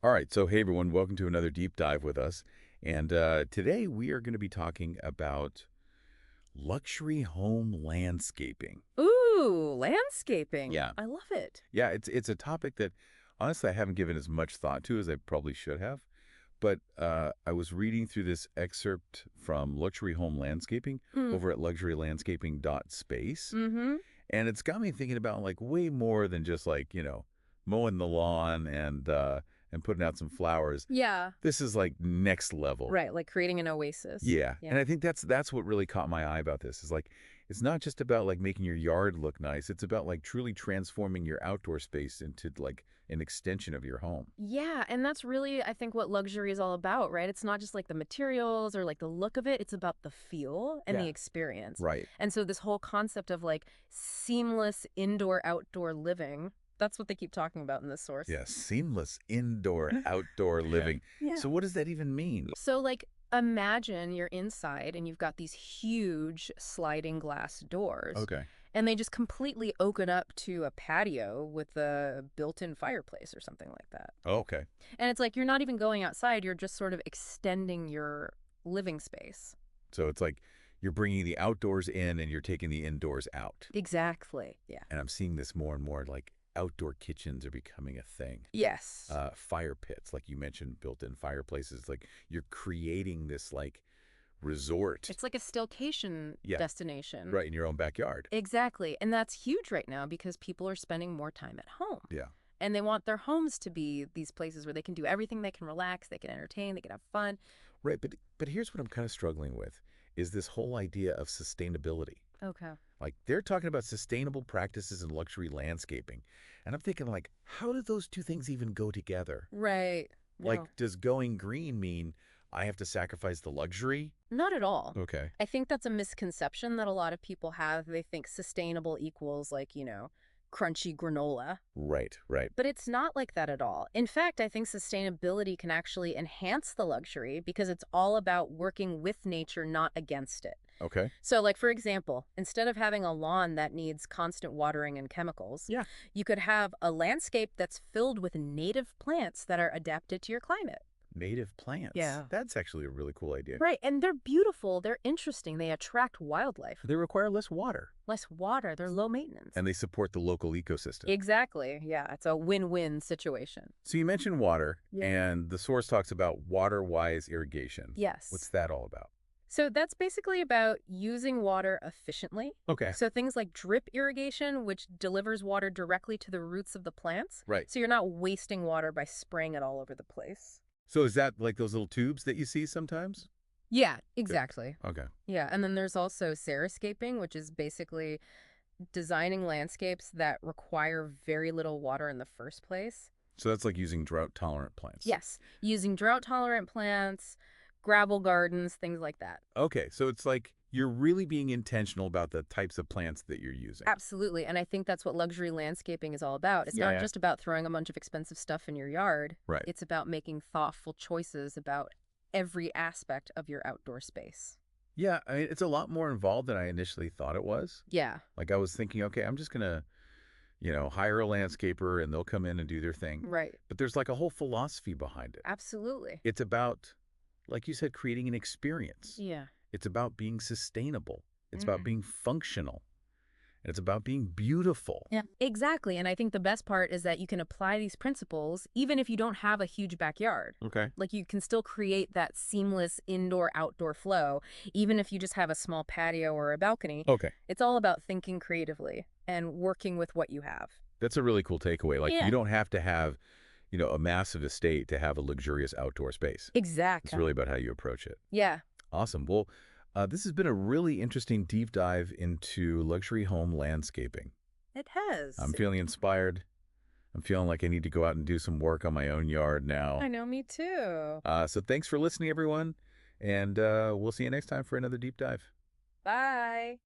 All right, so hey everyone, welcome to another deep dive with us. And today we are going to be talking about luxury home landscaping. Ooh, landscaping. Yeah, I love it. yeah, it's a topic that honestly I haven't given as much thought to as I probably should have. But I was reading through this excerpt from Luxury Home Landscaping Mm. over at luxurylandscaping.space, Mm-hmm. and it's got me thinking about like way more than just like mowing the lawn and putting out some flowers. Yeah. This is like next level. Right, like creating an oasis. Yeah. Yeah. And I think that's what really caught my eye about this is like it's not just about like making your yard look nice. It's about like truly transforming your outdoor space into like an extension of your home. Yeah, and that's really, I think, what luxury is all about, right? It's not just like the materials or like the look of it, it's about the feel and the Yeah. experience. Right. And so this whole concept of like seamless indoor-outdoor living, that's what they keep talking about in this source. Yeah. Seamless indoor outdoor living. Yeah. So what does that even mean? So, like, imagine you're inside and you've got these huge sliding glass doors, Okay. and they just completely open up to a patio with a built-in fireplace or something like that. Okay. And it's like you're not even going outside, you're just sort of extending your living space. So it's like you're bringing the outdoors in and you're taking the indoors out. Exactly. Yeah. And I'm seeing this more and more like outdoor kitchens are becoming a thing. Yes. Fire pits, like you mentioned, built-in fireplaces. Like you're creating this like resort, It's like a staycation yeah, destination. right in your own backyard. Exactly. And that's huge right now because people are spending more time at home. Yeah, And they want their homes to be these places where they can do everything, they can relax, they can entertain, they can have fun. right. But here's what I'm kind of struggling with is this whole idea of sustainability. Okay. Like they're talking about sustainable practices in luxury landscaping, and I'm thinking like, how do those two things even go together? Right. Like, No, does going green mean I have to sacrifice the luxury? not at all. Okay. I think that's a misconception that a lot of people have. They think sustainable equals like, crunchy granola. Right, right. But it's not like that at all. In fact, I think sustainability can actually enhance the luxury because it's all about working with nature, not against it. Okay. So, like, for example, instead of having a lawn that needs constant watering and chemicals, Yeah. you could have a landscape that's filled with native plants that are adapted to your climate. Native plants. Yeah. That's actually a really cool idea. Right, and they're beautiful, they're interesting, they attract wildlife. They require less water Less water, they're low maintenance. and they support the local ecosystem. Exactly, yeah, it's a win-win situation. So you mentioned water, Yeah. and the source talks about water-wise irrigation. Yes. What's that all about? So that's basically about using water efficiently. Okay. So things like drip irrigation, which delivers water directly to the roots of the plants. Right. So you're not wasting water by spraying it all over the place. So is that like those little tubes that you see sometimes? Yeah, exactly. Okay. Yeah, and then there's also xeriscaping, which is basically designing landscapes that require very little water in the first place. So that's like using drought-tolerant plants. Yes, using drought-tolerant plants, gravel gardens, things like that. Okay, so it's like you're really being intentional about the types of plants that you're using. Absolutely, and I think that's what luxury landscaping is all about. It's not Yeah. just about throwing a bunch of expensive stuff in your yard. Right. It's about making thoughtful choices about every aspect of your outdoor space. Yeah, I mean, it's a lot more involved than I initially thought it was. Yeah, Like I was thinking, okay, I'm just gonna, hire a landscaper and they'll come in and do their thing. right. But there's like a whole philosophy behind it. Absolutely. It's about, like you said, creating an experience. Yeah. It's about being sustainable. It's about Mhm. being functional. And it's about being beautiful. Yeah, exactly. And I think the best part is that you can apply these principles even if you don't have a huge backyard. Okay. Like you can still create that seamless indoor-outdoor flow, even if you just have a small patio or a balcony. Okay. It's all about thinking creatively and working with what you have. That's a really cool takeaway. Like Yeah. you don't have to have, a massive estate to have a luxurious outdoor space. It's Exactly. really about how you approach it. Yeah. Awesome. Well, this has been a really interesting deep dive into luxury home landscaping. It has. I'm feeling inspired. I'm feeling like I need to go out and do some work on my own yard now. I know, me too. So thanks for listening, everyone. And we'll see you next time for another deep dive. Bye.